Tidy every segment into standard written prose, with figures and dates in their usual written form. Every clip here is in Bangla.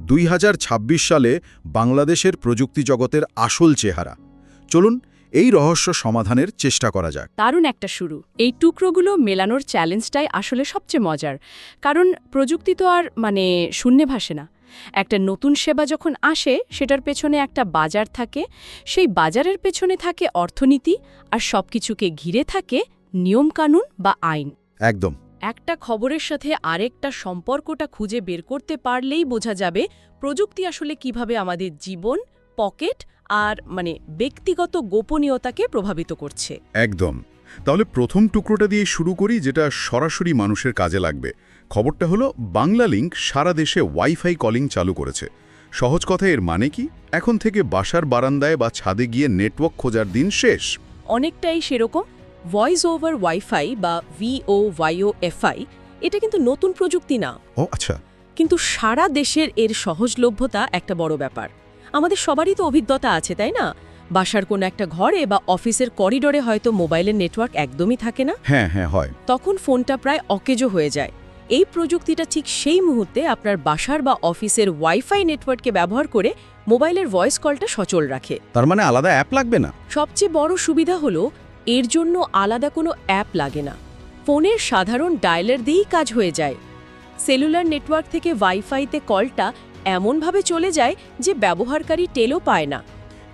2026 সালে বাংলাদেশের প্রযুক্তি জগতের আসল চেহারা। চলুন এই রহস্য সমাধানের চেষ্টা করা যাক। দারুণ একটা শুরু। এই টুকরোগুলো মেলানোর চ্যালেঞ্জটাই আসলে সবচেয়ে মজার, কারণ প্রযুক্তি তো আর শূন্যে ভাসে না। একটা নতুন সেবা যখন আসে, সেটার পেছনে একটা বাজার থাকে, সেই বাজারের পেছনে থাকে অর্থনীতি, আর সবকিছুকে ঘিরে থাকে নিয়মকানুন বা আইন। একদম। একটা খবরের সাথে আরেকটা সম্পর্কটা খুঁজে বের করতে পারলেই বোঝা যাবে প্রযুক্তি আসলে কিভাবে আমাদের জীবন, পকেট আর ব্যক্তিগত গোপনীয়তাকে প্রভাবিত করছে। একদম। তাহলে প্রথম টুকরোটা দিয়ে শুরু করি, যেটা সরাসরি মানুষের কাজে লাগবে। খবরটা হলো বাংলা লিংক সারা দেশে ওয়াইফাই কলিং চালু করেছে। সহজ কথায় এর মানে কি? এখন থেকে বাসার বারান্দায় বা ছাদে গিয়ে নেটওয়ার্ক খোঁজার দিন শেষ। অনেকটাই সেরকম। ভয়েস ওভার ওয়াইফাই বা VoYoFi এটা কিন্তু নতুন প্রযুক্তি না। ও আচ্ছা। কিন্তু সারা দেশের এর সহজলভ্যতা একটা বড় ব্যাপার। আমাদের সবারই তো অভিজ্ঞতা আছে, তাই না? বাসার কোনো একটা ঘরে বা অফিসের করিডোরে হয়তো মোবাইলের নেটওয়ার্ক একদমই থাকে না। হ্যাঁ হয়। তখন ফোনটা প্রায় অকেজো হয়ে যায়। এই প্রযুক্তিটা ঠিক সেই মুহূর্তে আপনার বাসার বা অফিসের ওয়াইফাই নেটওয়ার্ককে ব্যবহার করে মোবাইলের ভয়েস কলটা সচল রাখে। তার মানে আলাদা অ্যাপ লাগবে না? সবচেয়ে বড় সুবিধা হলো এর জন্য আলাদা কোনো অ্যাপ লাগে না। ফোনের সাধারণ ডায়ালার দিয়েই কাজ হয়ে যায়। সেলুলার নেটওয়ার্ক থেকে ওয়াইফাইতে কলটা এমনভাবে চলে যায় যে ব্যবহারকারী টেলও পায় না।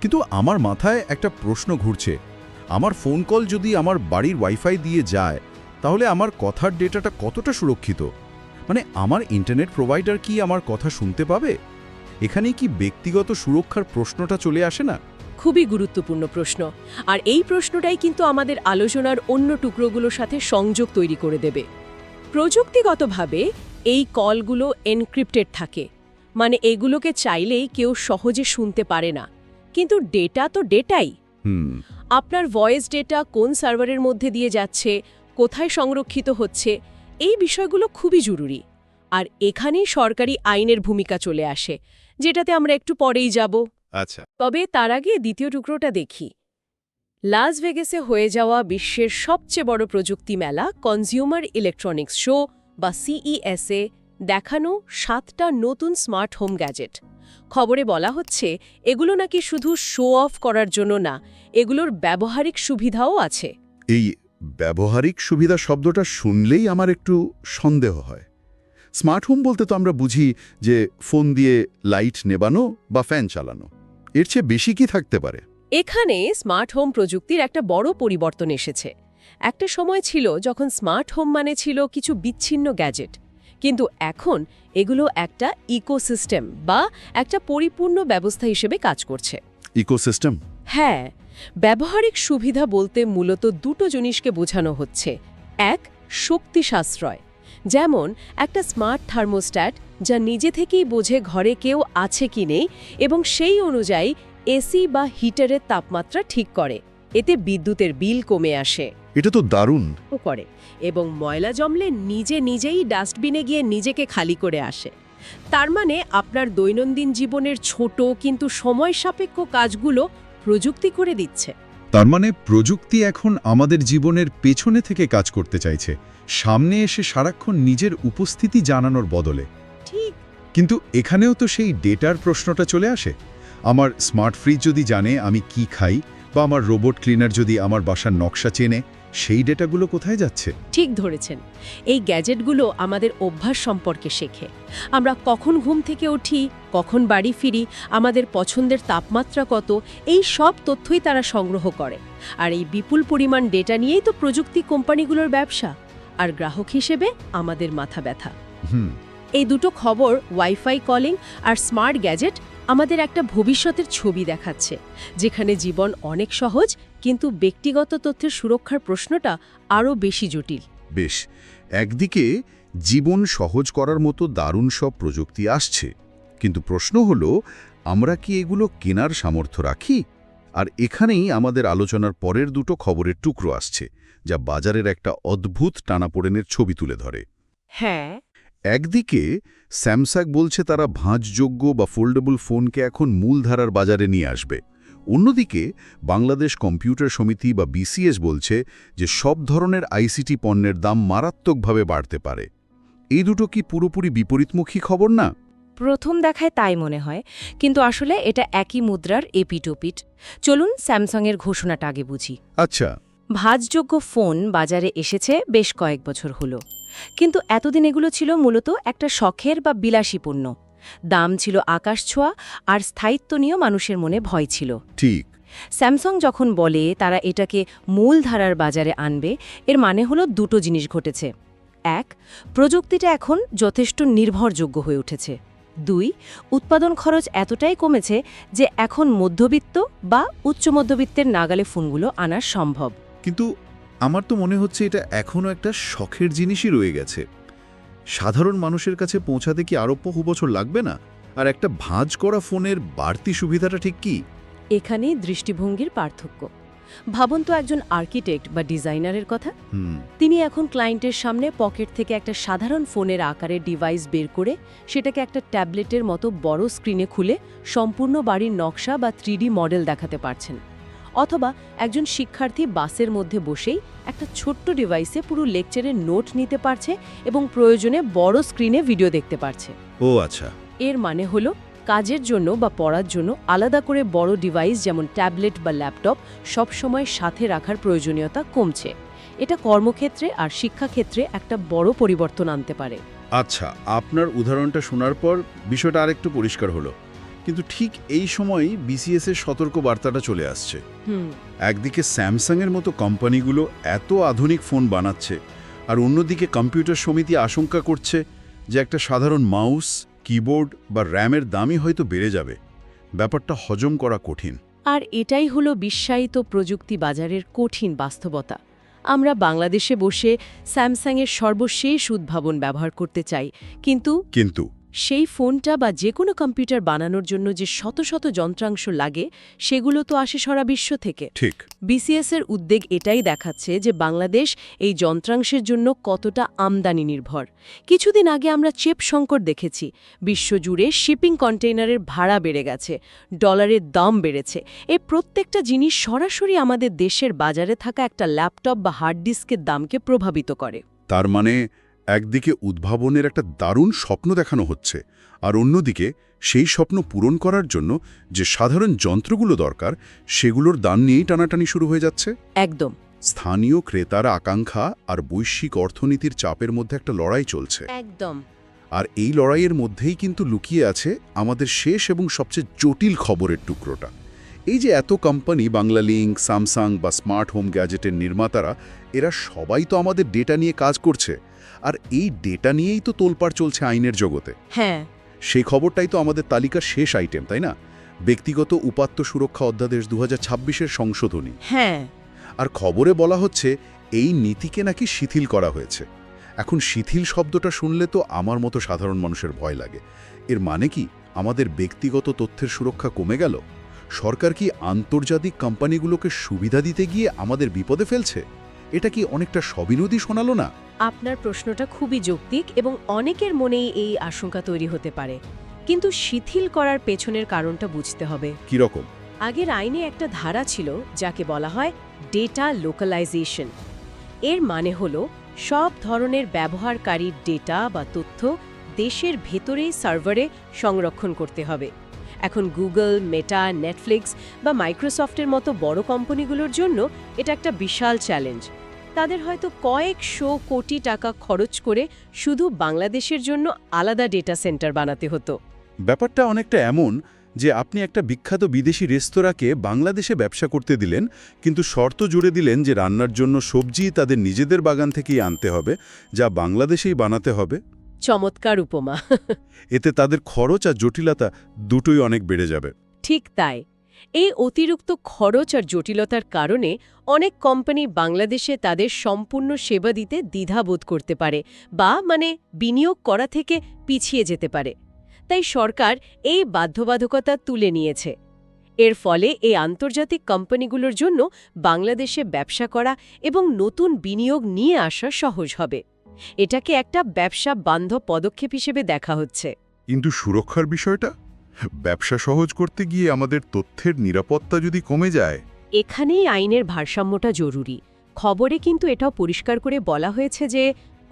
কিন্তু আমার মাথায় একটা প্রশ্ন ঘুরছে। আমার ফোন কল যদি আমার বাড়ির ওয়াইফাই দিয়ে যায়, তাহলে আমার কথার ডেটাটা কতটা সুরক্ষিত? আমার ইন্টারনেট প্রোভাইডার কি আমার কথা শুনতে পাবে? এখানেই কি ব্যক্তিগত সুরক্ষার প্রশ্নটা চলে আসে না? খুবই গুরুত্বপূর্ণ প্রশ্ন। আর এই প্রশ্নটাই কিন্তু আমাদের আলোচনার অন্য টুকরোগুলোর সাথে সংযোগ তৈরি করে দেবে। প্রযুক্তিগতভাবে এই কলগুলো এনক্রিপ্টেড থাকে, এগুলোকে চাইলেই কেউ সহজে শুনতে পারে না। কিন্তু ডেটা তো ডেটাই। আপনার ভয়েস ডেটা কোন সার্ভারের মধ্যে দিয়ে যাচ্ছে, কোথায় সংরক্ষিত হচ্ছে, এই বিষয়গুলো খুবই জরুরি। আর এখানেই সরকারি আইনের ভূমিকা চলে আসে, যেটাতে আমরা একটু পরেই যাব। আচ্ছা। তবে তার আগে দ্বিতীয় টুকরোটা দেখি। লাস ভেগাসে হয়ে যাওয়া বিশ্বের সবচেয়ে বড় প্রযুক্তি মেলা কনজিউমার ইলেকট্রনিক্স শো বা CES-এ দেখানো 7টা নতুন স্মার্ট হোম গ্যাজেট। খবরে বলা হচ্ছে এগুলো নাকি শুধু শো অফ করার জন্য না, এগুলোর ব্যবহারিক সুবিধাও আছে। এই ব্যবহারিক সুবিধা শব্দটা শুনলেই আমার একটু সন্দেহ হয়। স্মার্ট হোম বলতে তো আমরা বুঝি যে ফোন দিয়ে লাইট নেবানো বা ফ্যান চালানো। এর চেয়ে বেশি কি থাকতে পারে? এখানে স্মার্ট হোম প্রযুক্তির একটা বড় পরিবর্তন এসেছে। একটা সময় ছিল যখন স্মার্ট হোম ছিল কিছু বিচ্ছিন্ন গ্যাজেট, কিন্তু এখন এগুলো একটা ইকোসিস্টেম বা একটা পরিপূর্ণ ব্যবস্থা হিসেবে কাজ করছে। ইকোসিস্টেম? হ্যাঁ, ব্যবহারিক সুবিধা বলতে মূলত দুটো জিনিসকে বোঝানো হচ্ছে। এক, শক্তি সাশ্রয়, যেমন একটা স্মার্ট থার্মোস্ট্যাট যা নিজে থেকেই বোঝে ঘরে কেউ আছে কি নেই এবং সেই অনুযায়ী এসি বা হিটারের তাপমাত্রা ঠিক করে। এতে বিদ্যুতের বিল কমে আসে। এটা তো দারুণ। করে এবং ময়লা জমলে নিজেই ডাস্টবিনে গিয়ে নিজেকে খালি করে আসে। তার আপনার দৈনন্দিন জীবনের ছোট কিন্তু সময় সাপেক্ষ কাজগুলো প্রযুক্তি করে দিচ্ছে। তার মানে প্রযুক্তি এখন আমাদের জীবনের পেছনে থেকে কাজ করতে চাইছে, সামনে এসে সারাক্ষণ নিজের উপস্থিতি জানানোর বদলে। ঠিক। কিন্তু এখানেও তো সেই ডেটার প্রশ্নটা চলে আসে। আমার স্মার্ট ফ্রিজ যদি জানে আমি কি খাই, বা আমার রোবট ক্লিনার যদি আমার বাসার নকশা চেনে, সেই ডেটাগুলো কোথায় যাচ্ছে? ঠিক ধরেছেন। এই গ্যাজেটগুলো আমাদের অভ্যাস সম্পর্কে শেখে। আমরা কখন ঘুম থেকে উঠি, কখন বাড়ি ফিরি, আমাদের পছন্দের তাপমাত্রা কত, এই সব তথ্যই তারা সংগ্রহ করে। আর এই বিপুল পরিমাণ ডেটা নিয়েই তো প্রযুক্তি কোম্পানিগুলোর ব্যবসা, আর গ্রাহক হিসেবে আমাদের মাথা ব্যথা। এই দুটো খবর, ওয়াইফাই কলিং আর স্মার্ট গ্যাজেট, আমাদের একটা ভবিষ্যতের ছবি দেখাচ্ছে, যেখানে জীবন অনেক সহজ, কিন্তু ব্যক্তিগত তথ্যের সুরক্ষার প্রশ্নটা আরও বেশি জটিল। বেশ, একদিকে জীবন সহজ করার মতো দারুণ সব প্রযুক্তি আসছে, কিন্তু প্রশ্ন হলো আমরা কি এগুলো কেনার সামর্থ্য রাখি? আর এখানেই আমাদের আলোচনার পরের দুটো খবরের টুকরো আসছে, যা বাজারের একটা অদ্ভুত টানাপোড়েনের ছবি তুলে ধরে। হ্যাঁ, একদিকে স্যামসাং বলছে তারা ভাঁজযোগ্য বা ফোল্ডেবল ফোনকে এখন মূলধারার বাজারে নিয়ে আসবে। অন্যদিকে বাংলাদেশ কম্পিউটার সমিতি বা BCS বলছে যে সব ধরনের আইসিটি পণ্যের দাম মারাত্মকভাবে বাড়তে পারে। এই দুটো কি পুরোপুরি বিপরীতমুখী খবর না? প্রথম দেখায় তাই মনে হয়, কিন্তু আসলে এটা একই মুদ্রার এপিটোপিট। চলুন স্যামসাংয়ের ঘোষণাটা আগে বুঝি। আচ্ছা, ভাঁজযোগ্য ফোন বাজারে এসেছে বেশ কয়েক বছর হলো, কিন্তু এতদিন এগুলো ছিল মূলত একটা শখের বা বিলাসী পণ্য। দাম ছিল আকাশছোঁয়া, আর স্থায়িত্ব নিয়েও মানুষের মনে ভয় ছিল। ঠিক। স্যামসাং যখন বলে তারা এটাকে মূলধারার বাজারে আনবে, এর মানে হলো দুটো জিনিস ঘটেছে। এক, প্রযুক্তিটা এখন যথেষ্ট নির্ভরযোগ্য হয়ে উঠেছে। দুই, উৎপাদন খরচ এতটাই কমেছে যে এখন মধ্যবিত্ত বা উচ্চ মধ্যবিত্তের নাগালে ফোনগুলো আনা সম্ভব। কিন্তু আমার তো মনে হচ্ছে এটা এখনও একটা শখের জিনিসই রয়ে গেছে। সাধারণ মানুষের কাছে পৌঁছাতে কি আরও বহু বছর লাগবে না? আর একটা ভাঁজ করা ফোনের বাড়তি সুবিধাটা ঠিক কি? এখানেই দৃষ্টিভঙ্গির পার্থক্য। ভাবুন তো একজন আর্কিটেক্ট বা ডিজাইনারের কথা। তিনি এখন ক্লায়েন্টের সামনে পকেট থেকে একটা সাধারণ ফোনের আকারের ডিভাইস বের করে সেটাকে একটা ট্যাবলেটের মতো বড় স্ক্রিনে খুলে সম্পূর্ণ বাড়ির নকশা বা 3D মডেল দেখাতে পারছেন। অথবা একজন শিক্ষার্থী বাসের মধ্যে বসেই একটা ছোট্ট ডিভাইসে পুরো লেকচারের নোট নিতে পারছে এবং প্রয়োজনে বড় স্ক্রিনে ভিডিও দেখতে পারছে। ও আচ্ছা। এর মানে হলো কাজের জন্য বা পড়ার জন্য আলাদা করে বড় ডিভাইস যেমন ট্যাবলেট বা ল্যাপটপ সবসময় সাথে রাখার প্রয়োজনীয়তা কমছে। এটা কর্মক্ষেত্রে আর শিক্ষাক্ষেত্রে একটা বড় পরিবর্তন আনতে পারে। আচ্ছা, আপনার উদাহরণটা শোনার পর বিষয়টা আরেকটু পরিষ্কার হলো। কিন্তু ঠিক এই সময়ই বিসিএস-এর সতর্ক বার্তাটা চলে আসছে। একদিকে স্যামসাংয়ের মতো কোম্পানিগুলো এত আধুনিক ফোন বানাচ্ছে, আর অন্যদিকে কম্পিউটার সমিতি আশঙ্কা করছে যে একটা সাধারণ মাউস, কিবোর্ড বা র্যামের দামই হয়তো বেড়ে যাবে। ব্যাপারটা হজম করা কঠিন। আর এটাই হলো বিশ্বায়িত প্রযুক্তি বাজারের কঠিন বাস্তবতা। আমরা বাংলাদেশে বসে স্যামসাংয়ের সর্বশেষ উদ্ভাবন ব্যবহার করতে চাই, কিন্তু সেই ফোনটা বা যে কোনো কম্পিউটার বানানোর জন্য যে শত শত যন্ত্রাংশ লাগে সেগুলো তো আসে সারা বিশ্ব থেকে। ঠিক। বিসিএস-এর উদ্বেগ এটাই দেখাচ্ছে যে বাংলাদেশ এই যন্ত্রাংশের জন্য কতটা আমদানি নির্ভর। কিছুদিন আগে আমরা চিপ সংকট দেখেছি। বিশ্বজুড়ে শিপিং কন্টেইনারের ভাড়া বেড়ে গেছে, ডলারের দাম বেড়েছে। এই প্রত্যেকটা জিনিস সরাসরি আমাদের দেশের বাজারে থাকা একটা ল্যাপটপ বা হার্ড ডিস্কের দামকে প্রভাবিত করে। তার মানে একদিকে উদ্ভাবনের একটা দারুণ স্বপ্ন দেখানো হচ্ছে, আর অন্যদিকে সেই স্বপ্ন পূরণ করার জন্য যে সাধারণ যন্ত্রগুলো দরকার সেগুলোর দাম নিয়েই টানাটানি শুরু হয়ে যাচ্ছে। একদম। স্থানীয় ক্রেতার আকাঙ্ক্ষা আর বৈশ্বিক অর্থনীতির চাপের মধ্যে একটা লড়াই চলছে। একদম। আর এই লড়াইয়ের মধ্যেই কিন্তু লুকিয়ে আছে আমাদের শেষ এবং সবচেয়ে জটিল খবরের টুকরোটা। এই যে এত কোম্পানি, বাংলালিংক, স্যামসাং বা স্মার্ট হোম গ্যাজেটের নির্মাতারা, এরা সবাই তো আমাদের ডেটা নিয়ে কাজ করছে, আর এই ডেটা নিয়েই তো তোলপাড় চলছে আইনের জগতে। হ্যাঁ, সেই খবরটাই তো আমাদের তালিকার শেষ আইটেম, তাই না? ব্যক্তিগত উপাত্ত সুরক্ষা অধ্যাদেশ 2026-এর সংশোধনী। হ্যাঁ। আর খবরে বলা হচ্ছে এই নীতিকে নাকি শিথিল করা হয়েছে। এখন শিথিল শব্দটা শুনলে তো আমার মতো সাধারণ মানুষের ভয় লাগে। এর মানে কি আমাদের ব্যক্তিগত তথ্যের সুরক্ষা কমে গেল? সরকার কি আন্তর্জাতিক কোম্পানিগুলোকে সুবিধা দিতে গিয়ে আমাদের বিপদে ফেলছে? এটা কি অনেকটা স্ববিরোধী শোনালো না? আপনার প্রশ্নটা খুবই যৌক্তিক এবং অনেকের মনেই এই আশঙ্কা তৈরি হতে পারে। কিন্তু শিথিল করার পেছনের কারণটা বুঝতে হবে। কি রকম? আগের আইনে একটা ধারা ছিল যাকে বলা হয় ডেটা লোকালাইজেশন। এর মানে হলো সব ধরনের ব্যবহারকারীর ডেটা বা তথ্য দেশের ভেতরেই সার্ভারে সংরক্ষণ করতে হবে। এখন গুগল, মেটা, নেটফ্লিক্স বা মাইক্রোসফটের মতো বড় কোম্পানিগুলোর জন্য এটা একটা বিশাল চ্যালেঞ্জ। তাদের হয়তো কয়েকশো কোটি টাকা খরচ করে শুধু বাংলাদেশের জন্য আলাদা ডেটা সেন্টার বানাতে হতো। ব্যাপারটা অনেকটা এমন যে আপনি একটা বিখ্যাত বিদেশি রেস্তোরাঁকে বাংলাদেশে ব্যবসা করতে দিলেন, কিন্তু শর্ত জুড়ে দিলেন যে রান্নার জন্য সবজি তাদের নিজেদের বাগান থেকেই আনতে হবে, যা বাংলাদেশেই বানাতে হবে। চমৎকার উপমা। এতে তাদের খরচ আর জটিলতা দুটোই অনেক বেড়ে যাবে। ঠিক তাই। এই অতিরিক্ত খরচ আর জটিলতার কারণে অনেক কোম্পানি বাংলাদেশে তাদের সম্পূর্ণ সেবা দিতে দ্বিধাবোধ করতে পারে বা বিনিয়োগ করা থেকে পিছিয়ে যেতে পারে। তাই সরকার এই বাধ্যবাধকতা তুলে নিয়েছে। এর ফলে এই আন্তর্জাতিক কোম্পানিগুলোর জন্য বাংলাদেশে ব্যবসা করা এবং নতুন বিনিয়োগ নিয়ে আসা সহজ হবে। এটাকে একটা ব্যবসা বান্ধব পদক্ষেপ হিসেবে দেখা হচ্ছে। কিন্তু সুরক্ষার বিষয়টা, ব্যবসা সহজ করতে গিয়ে আমাদের তথ্যের নিরাপত্তা যদি কমে যায়। এখানেই আইনের ভারসাম্যটা জরুরি। খবরে কিন্তু এটাও পরিষ্কার করে বলা হয়েছে যে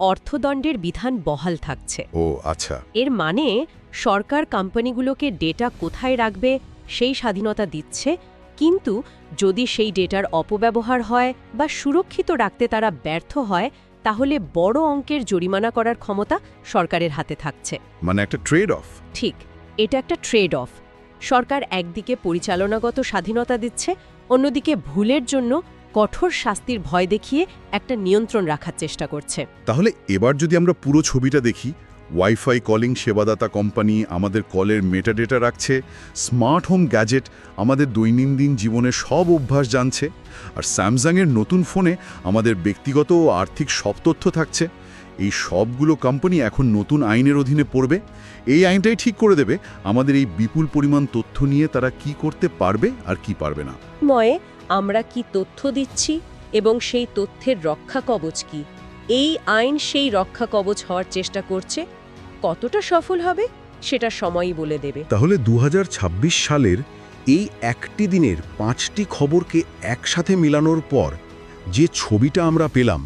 অর্থদণ্ডের বিধান বহাল থাকছে। ও আচ্ছা। এর মানে সরকার কোম্পানিগুলোকে ডেটা কোথায় রাখবে সেই স্বাধীনতা দিচ্ছে, কিন্তু যদি সেই ডেটার অপব্যবহার হয় বা সুরক্ষিত রাখতে তারা ব্যর্থ হয়, তাহলে বড় অঙ্কের জরিমানা করার ক্ষমতা সরকারের হাতে থাকছে। মানে একটা ট্রেড অফ। ঠিক, এটা একটা ট্রেড অফ। সরকার একদিকে পরিচালনাগত স্বাধীনতা দিচ্ছে, অন্যদিকে ভুলের জন্য কঠোর শাস্তির ভয় দেখিয়ে একটা নিয়ন্ত্রণ রাখার চেষ্টা করছে। তাহলে এবার যদি আমরা পুরো ছবিটা দেখি, ওয়াইফাই কলিং সেবাদাতা কোম্পানি আমাদের কলের মেটাডেটা রাখছে, স্মার্ট হোম গ্যাজেট আমাদের দৈনন্দিন জীবনের সব অভ্যাস জানছে, আর স্যামসাংয়ের নতুন ফোনে আমাদের ব্যক্তিগত ও আর্থিক সব তথ্য থাকছে। এই সবগুলো কোম্পানি এখন নতুন আইনের অধীনে পড়বে। এই আইনটাই ঠিক করে দেবে আমাদের এই বিপুল পরিমাণ তথ্য নিয়ে তারা কি করতে পারবে আর কি পারবে না। ময়ে আমরা কি তথ্য দিচ্ছি এবং সেই তথ্যের রক্ষা কবচ কি? এই আইন সেই রক্ষা কবচ হওয়ার চেষ্টা করছে। কতটা সফল হবে সেটা সময়ই বলে দেবে। তাহলে 2026 সালের এই একটি দিনের 5টি খবরকে একসাথে মেলানোর পর যে ছবিটা আমরা পেলাম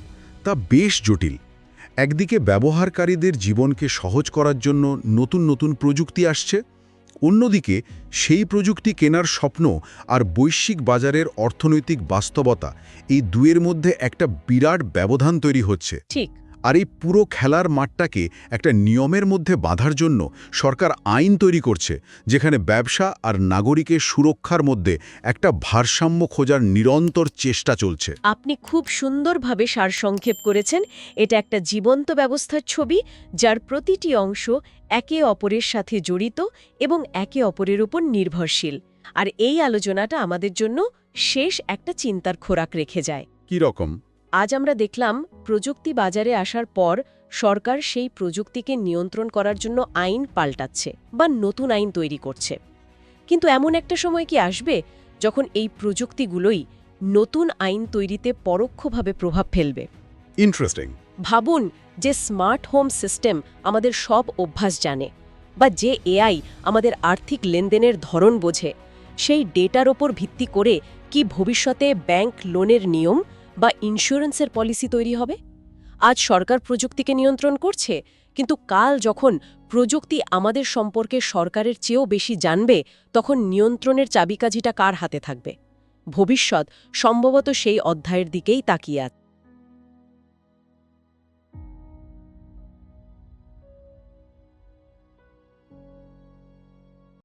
তা বেশ জটিল। একদিকে ব্যবহারকারীদের জীবনকে সহজ করার জন্য নতুন নতুন প্রযুক্তি আসছে, অন্যদিকে সেই প্রযুক্তি কেনার স্বপ্ন আর বৈশ্বিক বাজারের অর্থনৈতিক বাস্তবতা, এই দুয়ের মধ্যে একটা বিরাট ব্যবধান তৈরি হচ্ছে। ঠিক। আর এই পুরো খেলার মাঠটাকে একটা নিয়মের মধ্যে বাঁধার জন্য সরকার আইন তৈরি করছে, যেখানে ব্যবসা আর নাগরিকের সুরক্ষার মধ্যে একটা ভারসাম্য খোঁজার নিরন্তর চেষ্টা চলছে। আপনি খুব সুন্দরভাবে সারসংক্ষেপ করেছেন। এটা একটা জীবন্ত ব্যবস্থার ছবি, যার প্রতিটি অংশ একে অপরের সাথে জড়িত এবং একে অপরের উপর নির্ভরশীল। আর এই আলোচনাটা আমাদের জন্য শেষ একটা চিন্তার খোরাক রেখে যায়। কি রকম? আজ আমরা দেখলাম প্রযুক্তি বাজারে আসার পর সরকার সেই প্রযুক্তিকে নিয়ন্ত্রণ করার জন্য আইন পাল্টাচ্ছে বা নতুন আইন তৈরি করছে। কিন্তু এমন একটা সময় কি আসবে যখন এই প্রযুক্তিগুলোই নতুন আইন তৈরিতে পরোক্ষভাবে প্রভাব ফেলবে? ইন্টারেস্টিং। ভাবুন যে স্মার্ট হোম সিস্টেম আমাদের সব অভ্যাস জানে, বা যে এআই আমাদের আর্থিক লেনদেনের ধরন বোঝে, সেই ডেটার ওপর ভিত্তি করে কি ভবিষ্যতে ব্যাংক লোনের নিয়ম বা ইন্স্যুরেন্সের পলিসি তৈরি হবে? আজ সরকার প্রযুক্তিকে নিয়ন্ত্রণ করছে, কিন্তু কাল যখন প্রযুক্তি আমাদের সম্পর্কে সরকারের চেয়েও বেশি জানবে, তখন নিয়ন্ত্রণের চাবিকাঠিটা কার হাতে থাকবে? ভবিষ্যৎ সম্ভবত সেই অধ্যায়ের দিকেই তাকিয়ে আছে।